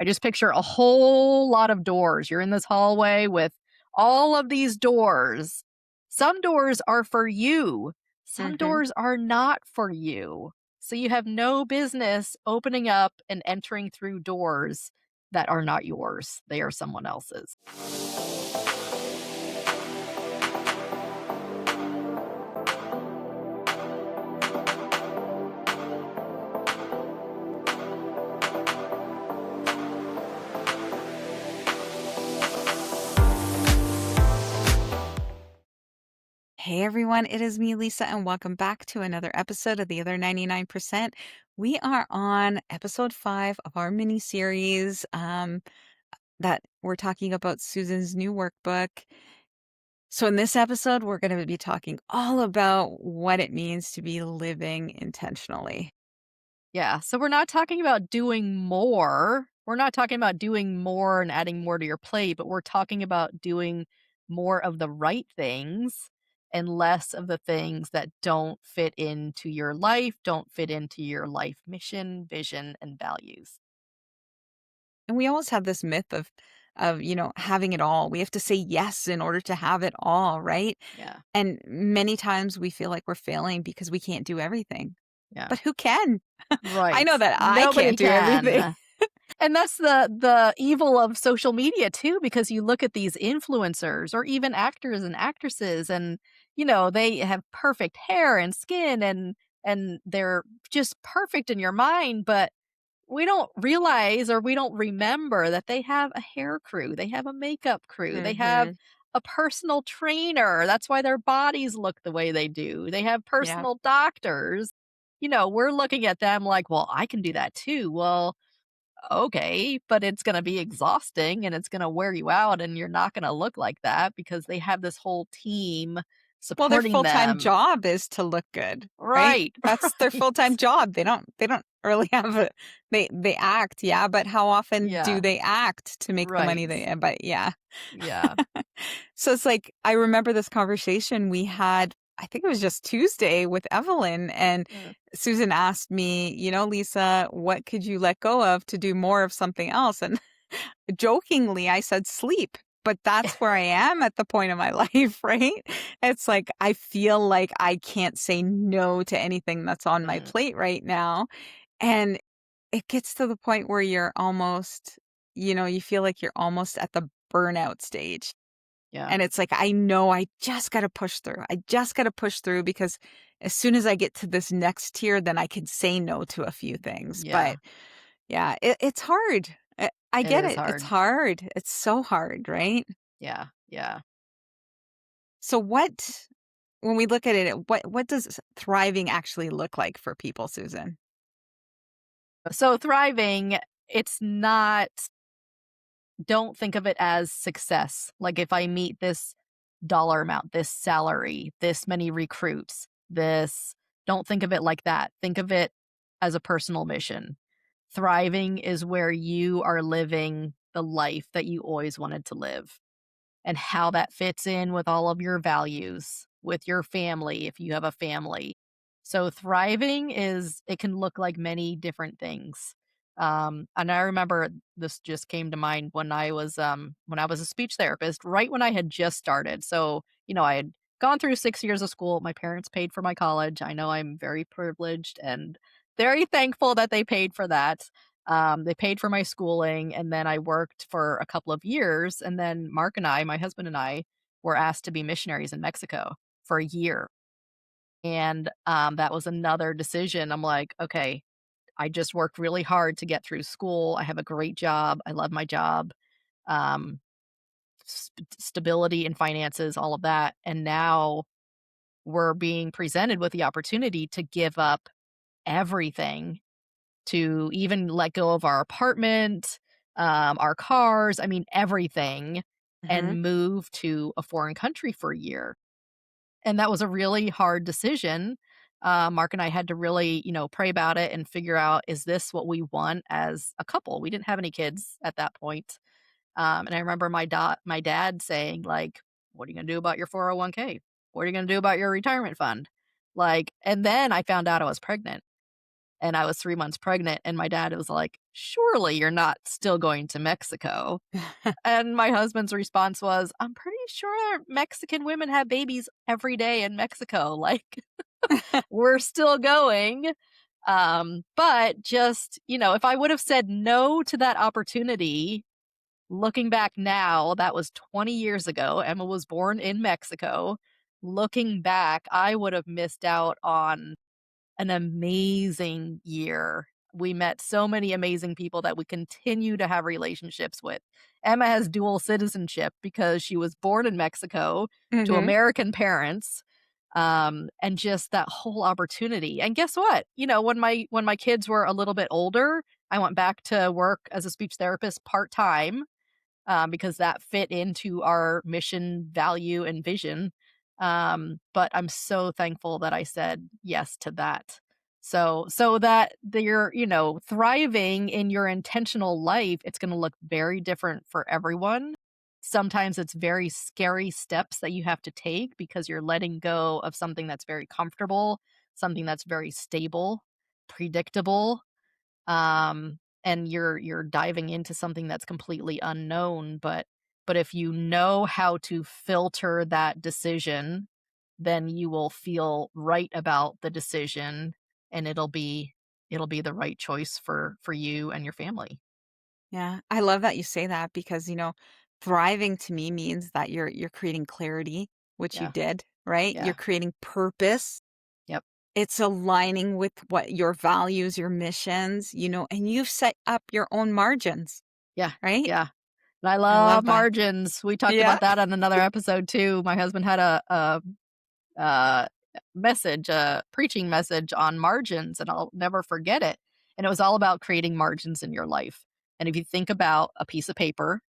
I just picture a whole lot of doors. You're in this hallway with all of these doors. Some doors are for you, some Mhm. doors are not for you. So you have no business opening up and entering through doors that are not yours, they are someone else's. Hey everyone, it is me, Lisa, and welcome back to another episode of The Other 99%. We are on episode 5 of our mini series that we're talking about Susan's new workbook. So, in this episode, we're going to be talking all about what it means to be living intentionally. Yeah, so we're not talking about doing more. We're not talking about doing more and adding more to your plate, but we're talking about doing more of the right things and less of the things that don't fit into your life, don't fit into your life mission, vision, and values. And we always have this myth of having it all. We have to say yes in order to have it all, right? Yeah. And many times we feel like we're failing because we can't do everything. Yeah. But who can? I Right. know that I Nobody can't do everything. can. And that's the evil of social media too, because you look at these influencers or even actors and actresses and, they have perfect hair and skin and they're just perfect in your mind, but we don't realize or we don't remember that they have a hair crew, they have a makeup crew, they have Mhm. a personal trainer. That's why their bodies look the way they do. They have Yeah. personal doctors. We're looking at them like, well, I can do that too. Well, okay, but it's gonna be exhausting and it's gonna wear you out and you're not gonna look like that because they have this whole team Well, their supporting full-time them. job is to look good, right? Right, That's their right. full-time job. They don't really have a they act, yeah, but how often do Yeah, they act to make the money right. they but yeah. Yeah. So it's like I remember this conversation we had, I think it was just Tuesday with Evelyn, and Uh, Susan asked me, Lisa, what could you let go of to do more of something else? And jokingly, I said sleep, but that's where I am at the point of my life, right? It's like I feel like I can't say no to anything that's on my mm, plate right now. And it gets to the point where you're almost, you feel like you're almost at the burnout stage. yeah, And it's like, I know I just got to push through. I just got to push through because as soon as I get to this next tier, then I can say no to a few things. yeah. But yeah, it's hard. I It get is it. It's hard. hard. It's so hard, right? Yeah, yeah. So when we look at it, what does thriving actually look like for people, Susan? So thriving, it's not don't think of it as success. Like if I meet this dollar amount, this salary, this many recruits, this don't think of it like that. Think of it as a personal mission. Thriving is where you are living the life that you always wanted to live and how that fits in with all of your values, with your family, if you have a family. So thriving is it can look like many different things. And I remember this just came to mind when I was a speech therapist, right when I had just started. So, I had gone through 6 years of school. My parents paid for my college. I know I'm very privileged and very thankful that they paid for that. They paid for my schooling, and then I worked for a couple of years, and then Mark and I, my husband and I, were asked to be missionaries in Mexico for a year, and, that was another decision. I'm like, "Okay, I just worked really hard to get through school. I have a great job. I love my job, um, stability and finances, all of that, and now we're being presented with the opportunity to give up everything to even let go of our apartment, our cars, I mean, everything, Mhm. and move to a foreign country for a year. And that was a really hard decision. Mark and I had to really, pray about it and figure out is this what we want as a couple? We didn't have any kids at that point. And I remember my dad saying, like, what are you going to do about your 401k? What are you going to do about your retirement fund? Like, and then I found out I was pregnant. and I was 3 months pregnant, and my dad was like, "Surely you're not still going to Mexico?" And my husband's response was, "I'm pretty sure Mexican women have babies every day in Mexico, like, we're still going." But just, if I would have said no to that opportunity, looking back now, that was 20 years ago. Emma was born in Mexico. Looking back, I would have missed out on an amazing year. We met so many amazing people that we continue to have relationships with. Emma has dual citizenship because she was born in Mexico to Mhm. American parents, and just that whole opportunity. And guess what? When my kids were a little bit older, I went back to work as a speech therapist part time, because that fit into our mission, value, and vision. But I'm so thankful that I said yes to that. So that you're, thriving in your intentional life, it's going to look very different for everyone. Sometimes it's very scary steps that you have to take because you're letting go of something that's very comfortable, something that's very stable, predictable, and you're diving into something that's completely unknown. But if you know how to filter that decision, then you will feel right about the decision, and it'll be the right choice for you and your family. Yeah, I love that you say that because, thriving to me means that you're creating clarity, which you Yeah, did, right? You're yeah, creating purpose. yep, It's aligning with what your values, your missions, and you've set up your own margins, yeah, right? yeah. And I I love love that. margins. We talked Yeah. about that on another episode too. My husband had uh, a preaching message on margins, and I'll never forget it. And it was all about creating margins in your life. And if you think about a piece of paper,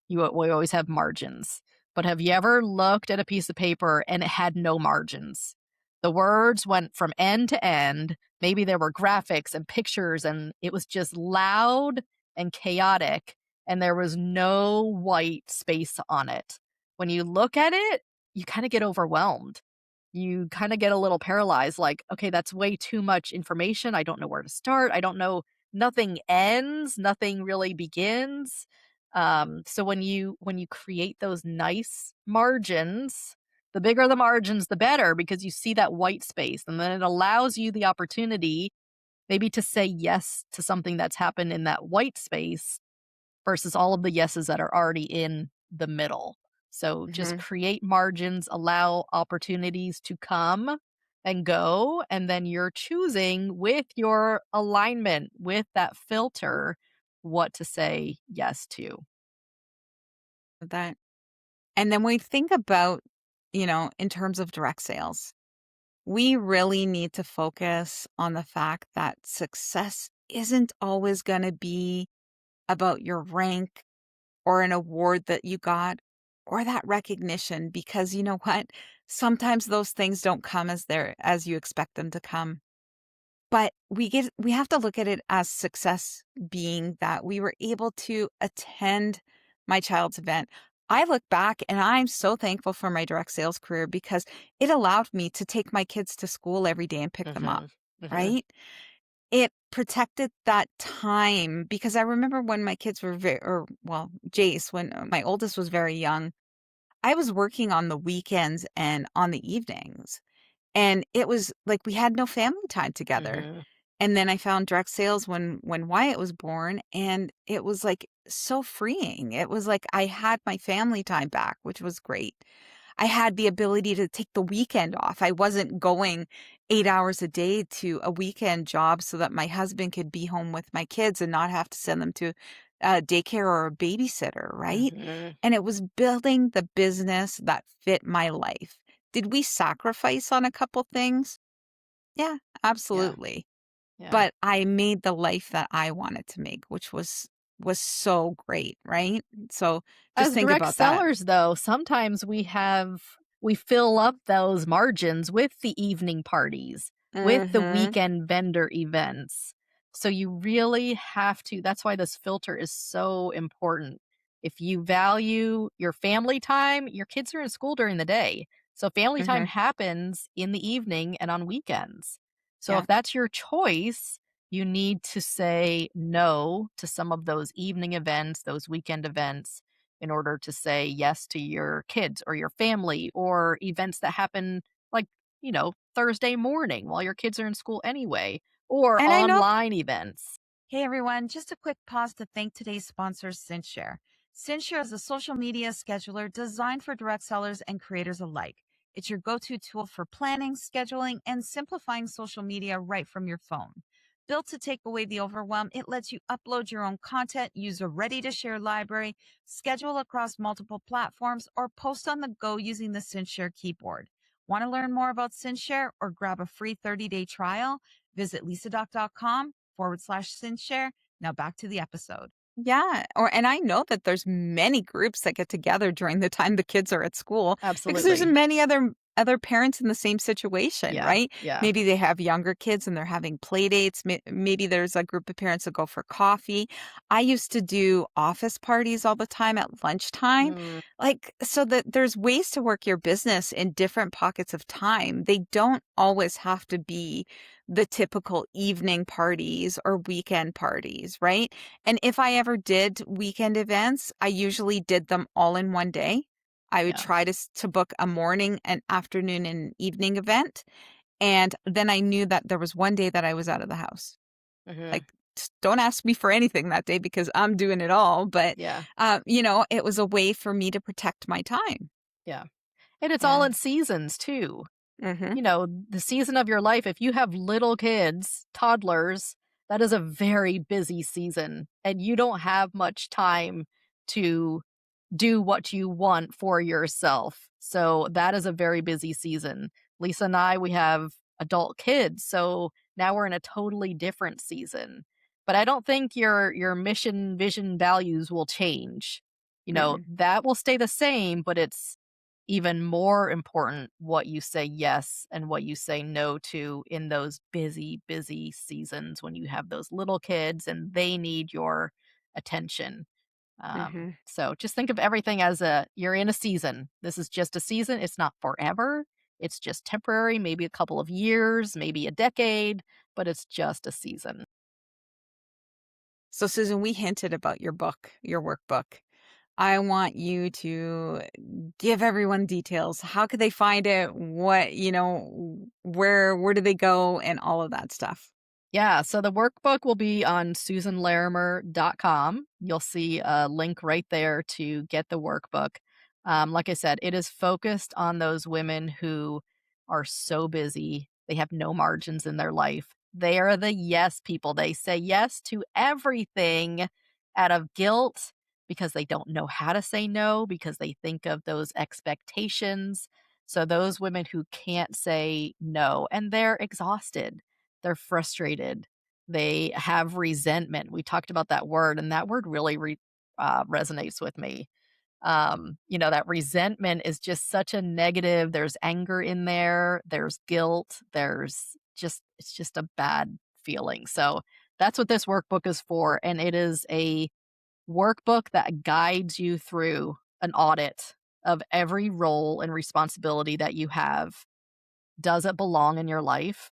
we always have margins. But have you ever looked at a piece of paper and it had no margins? The words went from end to end. Maybe there were graphics and pictures, and it was just loud and chaotic, and there was no white space on it. When you look at it, you kind of get overwhelmed. You kind of get a little paralyzed, like, okay, that's way too much information. I don't know where to start. I don't know. Nothing ends, nothing really begins. So when you create those nice margins, the bigger the margins, the better, because you see that white space, and then it allows you the opportunity maybe to say yes to something that's happened in that white space versus all of the yeses that are already in the middle. So just Mhm. create margins, allow opportunities to come and go, and then you're choosing with your alignment, with that filter, what to say yes to. That and then we think about, in terms of direct sales, we really need to focus on the fact that success isn't always going to be about your rank or an award that you got or that recognition because you know what? Sometimes those things don't come as you expect them to come. But we have to look at it as success being that we were able to attend my child's event. I look back and I'm so thankful for my direct sales career because it allowed me to take my kids to school every day and pick them up, Mhm, mhm, right? It protected that time because I remember when my kids were Jace, when my oldest was very young, I was working on the weekends and on the evenings. And it was like we had no family time together. mhm, And then I found direct sales when Wyatt was born, and it was, like, so freeing. It was like I had my family time back, which was great. I had the ability to take the weekend off. I wasn't going 8 hours a day to a weekend job so that my husband could be home with my kids and not have to send them to, daycare or a babysitter, right? mhm. And it was building the business that fit my life. Did we sacrifice on a couple things? Yeah, Yeah, absolutely. yeah. But I made the life that I wanted to make, which was so great, right? So just As think direct about that. sellers, though, sometimes we fill up those margins with the evening parties, with the Mhm, weekend vendor events. So you really have to that's why this filter is so important. If you value your family time, your kids are in school during the day. So family time mhm, happens in the evening and on weekends. So yeah, if that's your choice, You need to say no to some of those evening events, those weekend events, in order to say yes to your kids or your family or events that happen like, Thursday morning while your kids are in school anyway, or And I know. online events. Hey everyone, just a quick pause to thank today's sponsor, SynthShare. SynthShare is a social media scheduler designed for direct sellers and creators alike. It's your go to tool for planning, scheduling, and simplifying social media right from your phone. Built to take away the overwhelm, it lets you upload your own content, use a ready to share library, schedule across multiple platforms, or post on the go using the SynthShare keyboard. Want to learn more about SynthShare or grab a free 30-day trial? Visit lisadoc.com/SynthShare. Now back to the episode. Yeah, and I know that there's many groups that get together during the time the kids are at school because there's Absolutely. many other parents in the same situation, Yeah. right? Yeah. Maybe they have younger kids and they're having play dates. Maybe there's a group of parents that go for coffee. I used to do office parties all the time at lunchtime. Mm, Like, so that there's ways to work your business in different pockets of time. They don't always have to be the typical evening parties or weekend parties, right? And if I ever did weekend events, I usually did them all in one day. I would yeah. try to book a morning, an afternoon, and evening event. And then I knew that there was one day that I was out of the house. Mhm. Like, don't ask me for anything that day because I'm doing it all. But, Yeah. it was a way for me to protect my time. Yeah. And it's all Yeah. in seasons too. Hmm. The season of your life, if you have little kids, toddlers, that is a very busy season, and you don't have much time to do what you want for yourself. So that is a very busy season. Lisa and I, we have adult kids, so now we're in a totally different season. But I don't think your mission, vision, values will change. Mm-mm. That will stay the same, but it's even more important what you say yes and what you say no to in those busy, busy seasons when you have those little kids and they need your attention. Hmm. So just think of everything as you're in a season. This is just a season. It's not forever. It's just temporary, maybe a couple of years, maybe a decade, but it's just a season. So, Susan, we hinted about your book, your workbook. I want you to give everyone details. How could they find it? What, where do they go and all of that stuff? Yeah, so the workbook will be on susanlarimer.com. You'll see a link right there to get the workbook. Like I said, it is focused on those women who are so busy, they have no margins in their life. They are the yes people. They say yes to everything out of guilt because they don't know how to say no, because they think of those expectations. So, those women who can't say no and they're exhausted, they're frustrated. They have resentment. We talked about that word, and that word really resonates with me. That resentment is just such a negative. There's anger in there. There's guilt. It's just a bad feeling. So that's what this workbook is for. And it is a workbook that guides you through an audit of every role and responsibility that you have. Does it belong in your life?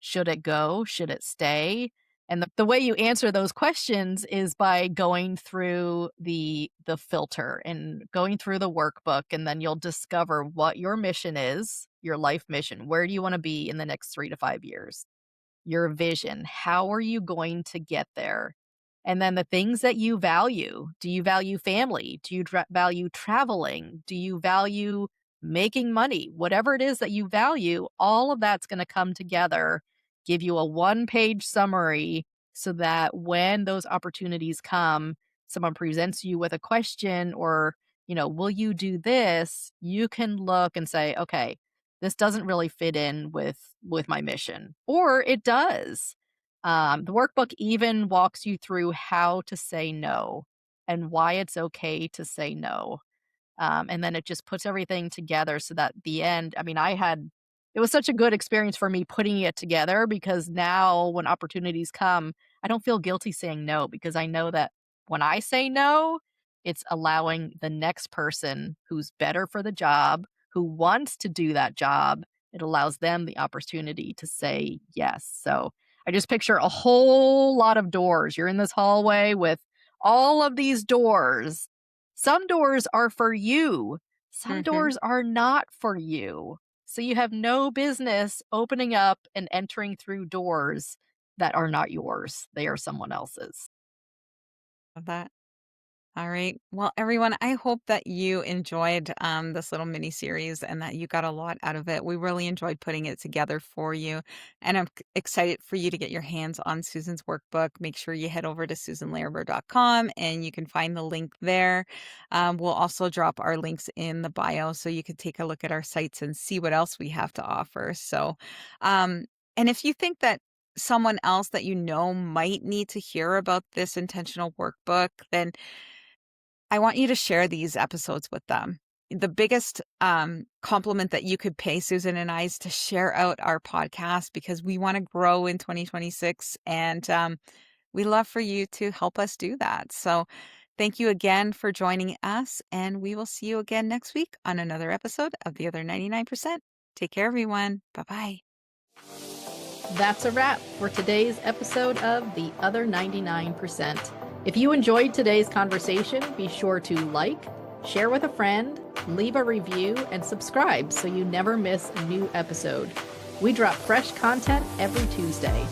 Should it go? Should it stay? And the way you answer those questions is by going through the filter and going through the workbook, and then you'll discover what your mission is, your life mission. Where do you want to be in the next 3 to 5 years? Your vision. How are you going to get there? And then the things that you value. Do you value family? Do you value traveling? Do you value making money? Whatever it is that you value, all of that's going to come together, give you a one-page summary so that when those opportunities come, someone presents you with a question or, will you do this? You can look and say, okay, this doesn't really fit in with my mission, or it does. The workbook even walks you through how to say no and why it's okay to say no. And then it just puts everything together so that the end, I mean, it was such a good experience for me putting it together because now when opportunities come, I don't feel guilty saying no because I know that when I say no, it's allowing the next person who's better for the job, who wants to do that job, it allows them the opportunity to say yes. So I just picture a whole lot of doors. You're in this hallway with all of these doors. Some doors are for you, some Mhm. doors are not for you. So you have no business opening up and entering through doors that are not yours. They are someone else's. Love that. All right. Well, everyone, I hope that you enjoyed this little mini series and that you got a lot out of it. We really enjoyed putting it together for you. And I'm excited for you to get your hands on Susan's workbook. Make sure you head over to susanlaraber.com and you can find the link there. We'll also drop our links in the bio so you could take a look at our sites and see what else we have to offer. Um, and if you think that someone else that you know might need to hear about this intentional workbook, then I want you to share these episodes with them. The biggest compliment that you could pay Susan and I is to share out our podcast because we want to grow in 2026 and we love for you to help us do that. So thank you again for joining us and we will see you again next week on another episode of The Other 99%. Take care, everyone. Bye-bye. That's a wrap for today's episode of The Other 99%. If you enjoyed today's conversation, be sure to like, share with a friend, leave a review, and subscribe so you never miss a new episode. We drop fresh content every Tuesday.